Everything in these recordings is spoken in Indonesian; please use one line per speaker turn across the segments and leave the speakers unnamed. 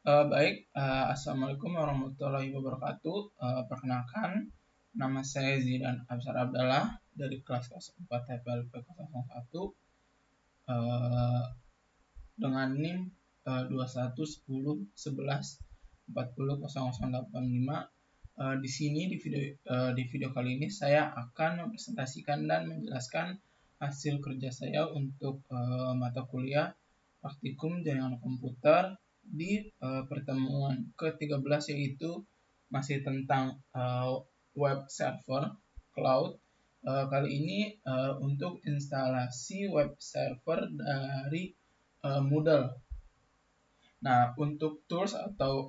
Assalamualaikum warahmatullahi wabarakatuh. Perkenalkan, nama saya Zidan Absar Abdallah dari kelas 4 TPLP 01 dengan NIM 211011400085. Di sini di video kali ini saya akan mempresentasikan dan menjelaskan hasil kerja saya untuk mata kuliah praktikum jaringan komputer di pertemuan ke-13, yaitu masih tentang web server cloud. Kali ini untuk instalasi web server dari Moodle. Nah, untuk tools atau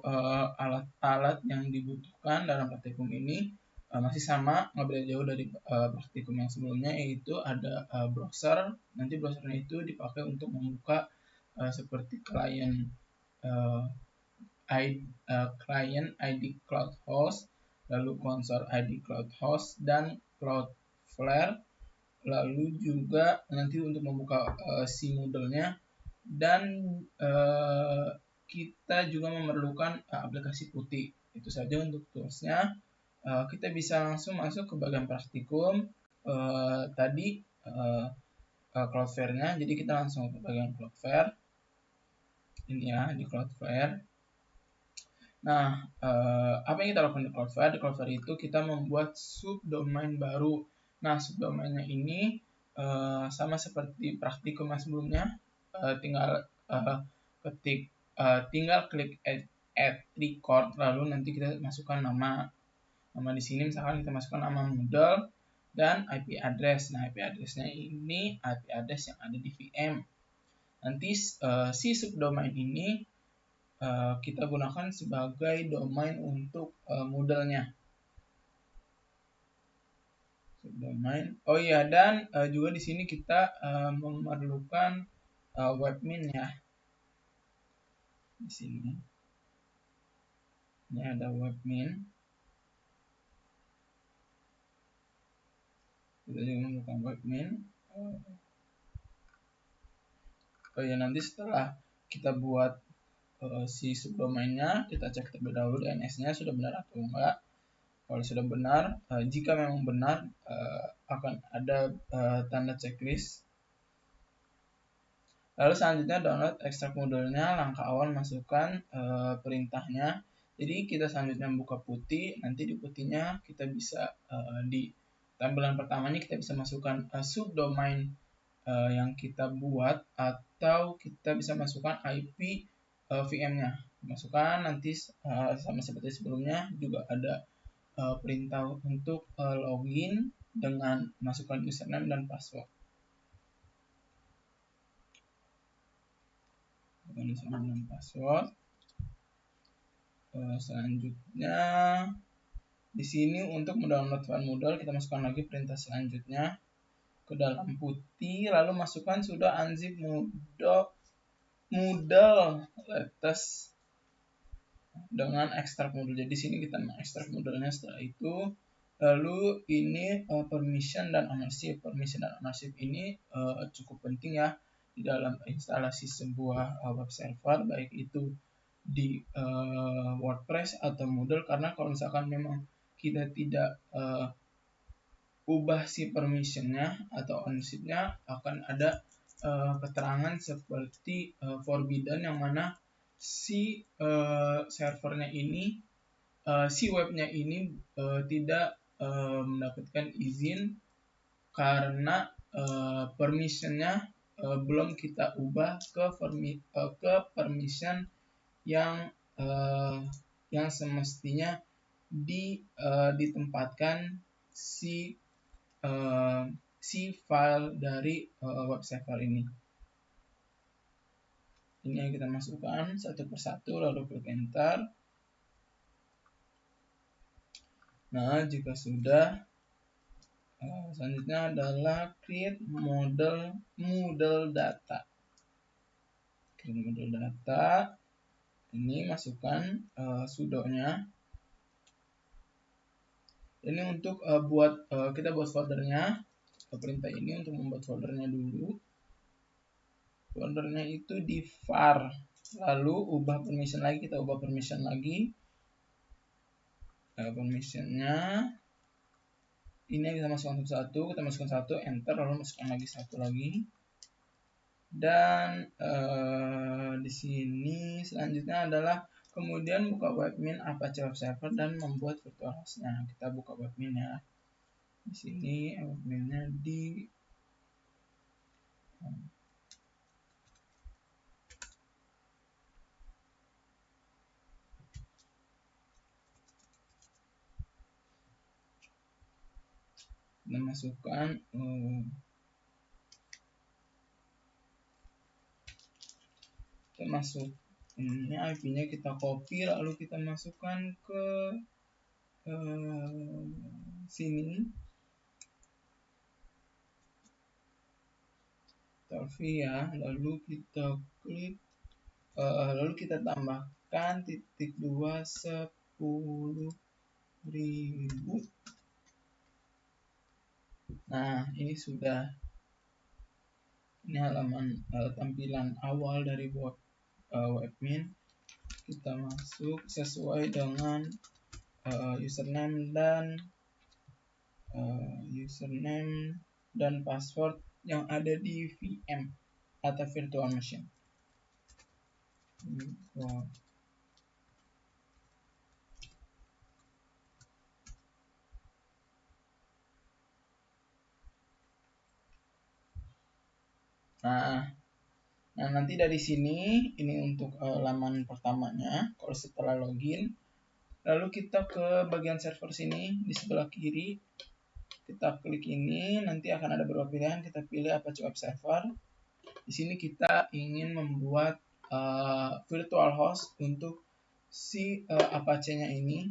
alat-alat yang dibutuhkan dalam praktikum ini masih sama, nggak beda jauh dari praktikum yang sebelumnya, yaitu ada browser. Nanti browsernya itu dipakai untuk membuka seperti klien ID Cloud Host, lalu konsol ID Cloud Host dan Cloudflare, lalu juga nanti untuk membuka si Moodle-nya, dan kita juga memerlukan aplikasi putih. Itu saja untuk toolsnya. Kita bisa langsung masuk ke bagian praktikum. Tadi Cloudflare-nya, jadi kita langsung ke bagian Cloudflare. Ini ya, di Cloudflare. Nah, apa yang kita lakukan di Cloudflare? Di Cloudflare itu kita membuat subdomain baru. Nah, subdomainnya ini sama seperti praktikum yang sebelumnya, tinggal klik add record, lalu nanti kita masukkan nama di sini. Misalkan kita masukkan nama Moodle dan IP address. Nah, IP addressnya ini IP address yang ada di VM. Nanti si subdomain ini kita gunakan sebagai domain untuk Moodle-nya. Subdomain. Oh iya, dan juga di sini kita memerlukan webmin ya. Di sini. Ini ada webmin. Kita juga memerlukan webmin. Oh ya, nanti setelah kita buat si subdomainnya, kita cek terlebih dahulu DNS-nya sudah benar atau enggak. Kalau sudah benar, jika memang benar, akan ada tanda checklist. Lalu selanjutnya download ekstrak Moodle-nya. Langkah awal masukkan perintahnya. Jadi kita selanjutnya buka putih. Nanti di putihnya kita bisa di tampilan pertamanya kita bisa masukkan subdomain yang kita buat, atau kita bisa masukkan IP VM-nya. Masukkan, nanti sama seperti sebelumnya juga ada perintah untuk login dengan masukkan username dan password. Selanjutnya di sini untuk mendownload file Moodle, kita masukkan lagi perintah selanjutnya ke dalam putih, lalu masukkan sudo unzip Moodle latest dengan ekstrak Moodle. Jadi sini kita mengekstrak Moodle-nya. Setelah itu, lalu ini permission dan ownership. Permission dan ownership ini cukup penting ya di dalam instalasi sebuah web server, baik itu di WordPress atau Moodle, karena kalau misalkan memang kita tidak ubah si permission-nya atau ownership-nya, akan ada keterangan seperti forbidden, yang mana si servernya ini, si webnya ini tidak mendapatkan izin karena permission-nya belum kita ubah ke permission yang semestinya ditempatkan si file dari web server ini. Ini yang kita masukkan satu persatu, lalu klik enter. Nah, jika sudah, selanjutnya adalah create Moodle data. Create Moodle data. Ini masukkan sudonya. Ini untuk kita buat foldernya. Perintah ini untuk membuat foldernya dulu. Foldernya itu di var. Lalu ubah permission lagi, kita ubah permission lagi. Permissionnya ini kita masukkan satu, kita masukkan satu, enter, lalu masukkan lagi satu lagi. Dan di sini selanjutnya adalah kemudian buka webmin Apache Web Server dan membuat virtual hostnya. Kita buka webmin ya. Di sini webminnya di kita masukkan ini IP-nya kita copy, lalu kita masukkan ke sini. Ya, lalu kita klik, lalu kita tambahkan .2 10.000. Nah, ini sudah, ini halaman tampilan awal dari webmin. Kita masuk sesuai dengan username dan password yang ada di VM atau virtual machine. Nah, nanti dari sini ini untuk laman pertamanya. Kalau setelah login, lalu kita ke bagian server sini di sebelah kiri. Kita klik ini, nanti akan ada beberapa pilihan. Kita pilih Apache Web Server. Di sini kita ingin membuat virtual host untuk si Apache-nya ini.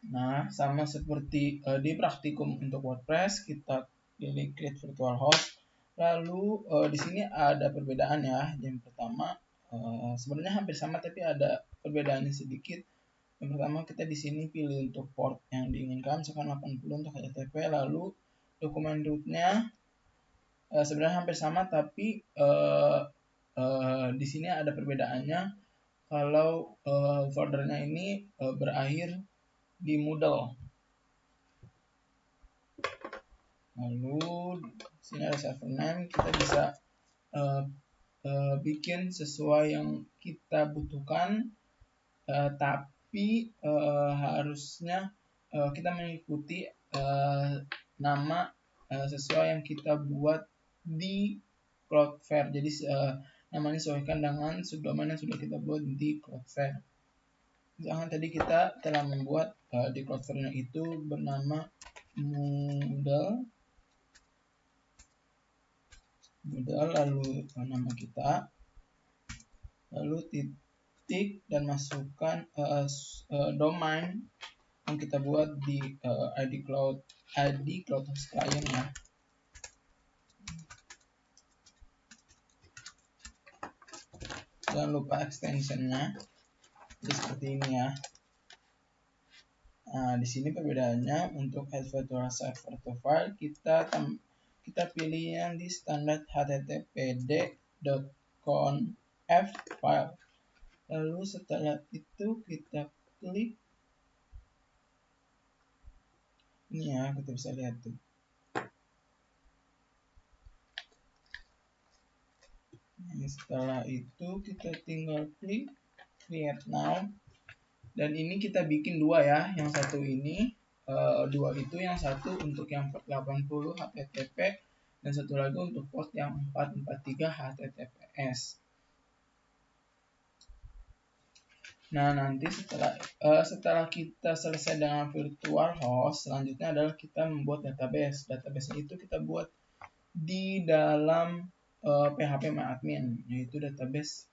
Nah, sama seperti di praktikum untuk WordPress, kita pilih create virtual host. Lalu di sini ada perbedaan ya. Yang pertama, sebenarnya hampir sama tapi ada perbedaannya sedikit. Yang pertama, kita di sini pilih untuk port yang diinginkan, misalkan 80 untuk HTTP. Lalu dokumen root-nya sebenarnya hampir sama, tapi di sini ada perbedaannya. Kalau foldernya ini berakhir di Moodle. Lalu sini ada server name, kita bisa bikin sesuai yang kita butuhkan, tapi harusnya kita mengikuti nama sesuai yang kita buat di Cloudflare. Jadi namanya sesuaikan dengan subdomain yang sudah kita buat di Cloudflare. Jangan tadi kita telah membuat di Cloudflare itu bernama Moodle, lalu nama kita, lalu titik dan masukkan domain yang kita buat di ID Cloud Host Client ya. Jangan lupa extensionnya. Jadi seperti ini ya. Nah, di sini perbedaannya untuk Head Virtual Server to File kita pilih yang di standar httpd.conf file. Lalu setelah itu kita klik ini ya, kita bisa lihat tuh. Nah, setelah itu kita tinggal klik create now. Dan ini kita bikin dua ya, yang satu ini dua itu, yang satu untuk yang 80 HTTP dan satu lagi untuk port yang 443 HTTPS. Nah, nanti setelah kita selesai dengan virtual host, selanjutnya adalah kita membuat database. Database itu kita buat di dalam PHP MyAdmin, yaitu database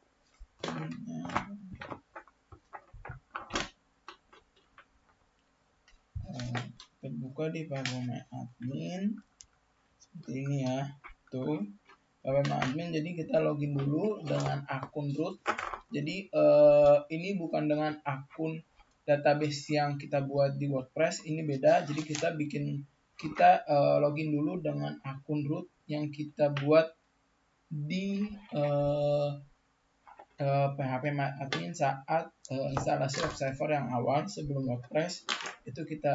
terbuka di PHP MyAdmin seperti ini ya. Tuh, PHP MyAdmin. Jadi kita login dulu dengan akun root. Jadi ini bukan dengan akun database yang kita buat di WordPress, ini beda. Jadi kita login dulu dengan akun root yang kita buat di PHP admin saat instalasi web server yang awal sebelum WordPress. Itu kita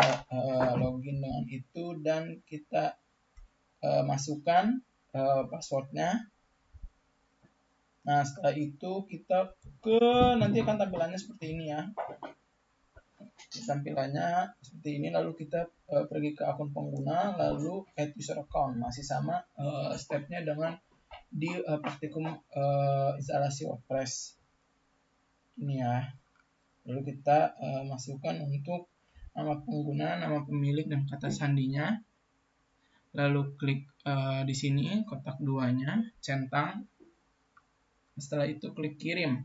login dengan itu dan kita masukkan passwordnya. Nah, setelah itu kita nanti akan tampilannya seperti ini ya. Tampilannya seperti ini, lalu kita pergi ke akun pengguna, lalu add user account. Masih sama stepnya dengan di praktikum instalasi WordPress ini ya. Lalu kita masukkan untuk nama pengguna, nama pemilik, dan kata sandinya. Lalu klik di sini kotak duanya, centang. Setelah itu klik kirim.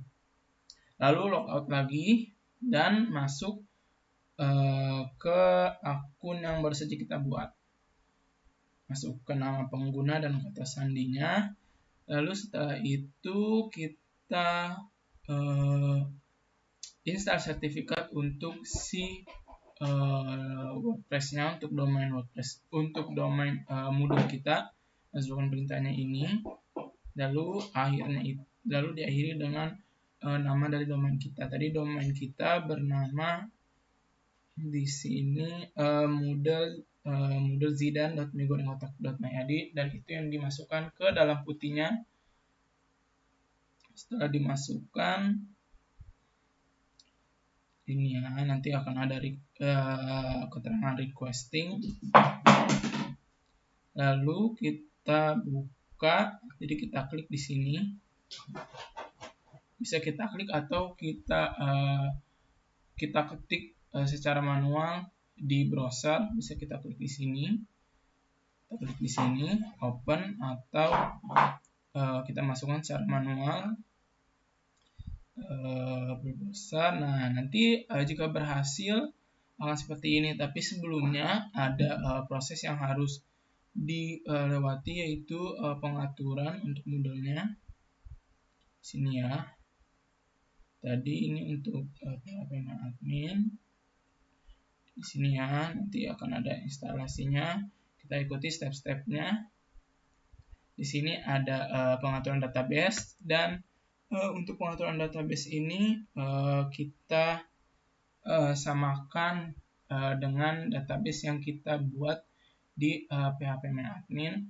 Lalu logout lagi dan masuk ke akun yang baru saja kita buat. Masuk ke nama pengguna dan kata sandinya. Lalu setelah itu kita install sertifikat untuk si WordPress-nya, untuk domain WordPress, untuk domain Moodle kita. Masukkan perintahnya ini. Lalu diakhiri dengan nama dari domain kita. Tadi domain kita bernama di sini moodlezidan.migorengkotak.myad, dan itu yang dimasukkan ke dalam putihnya. Setelah dimasukkan ini ya, nanti akan ada keterangan requesting. Lalu kita buka, jadi kita klik di sini. Bisa kita klik atau kita ketik secara manual di browser. Bisa kita klik di sini. Kita klik di sini, open, atau kita masukkan secara manual browser. Nah, nanti jika berhasil akan seperti ini. Tapi sebelumnya ada proses yang harus dilewati, yaitu pengaturan untuk Moodle-nya. Sini ya. Tadi ini untuk PHP admin. Di sini ya, nanti akan ada instalasinya. Kita ikuti step-stepnya. Di sini ada pengaturan database, dan untuk pengaturan database ini kita samakan dengan database yang kita buat di PHP admin.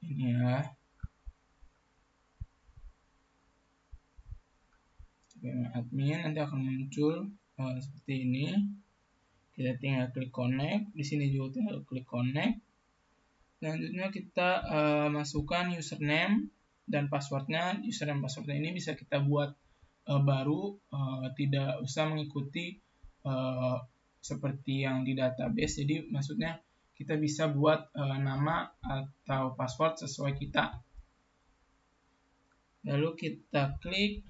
Ini ya, admin nanti akan muncul seperti ini. Kita tinggal klik connect. Di sini juga tinggal klik connect. Selanjutnya kita masukkan username dan passwordnya. Username dan passwordnya ini bisa kita buat baru, tidak usah mengikuti seperti yang di database. Jadi maksudnya kita bisa buat nama atau password sesuai kita. Lalu kita klik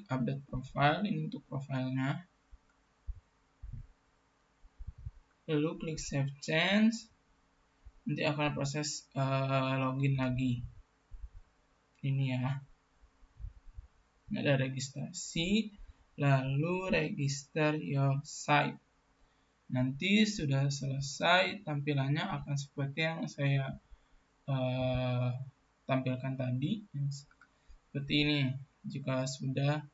update profile. Ini untuk profilnya. Lalu klik save change. Nanti akan proses login lagi. Ini ya. Ada registrasi, lalu register your site. Nanti sudah selesai, tampilannya akan seperti yang saya tampilkan tadi. Seperti ini. Jika sudah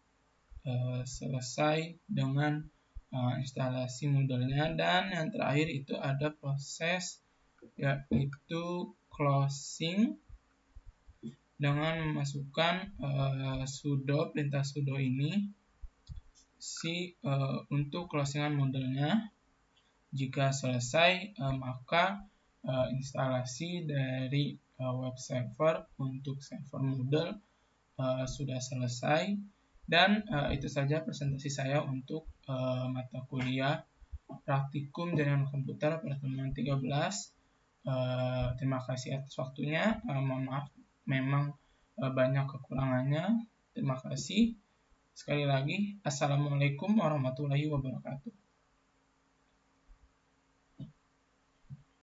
selesai dengan instalasi Moodle-nya, dan yang terakhir itu ada proses, yaitu closing, dengan memasukkan perintah sudo ini untuk closingan Moodle-nya. Jika selesai, maka instalasi dari web server untuk server Moodle sudah selesai. Dan itu saja presentasi saya untuk mata kuliah praktikum jaringan komputer pertemuan 13. Terima kasih atas waktunya. Mohon maaf, memang banyak kekurangannya. Terima kasih. Sekali lagi, Assalamualaikum warahmatullahi wabarakatuh.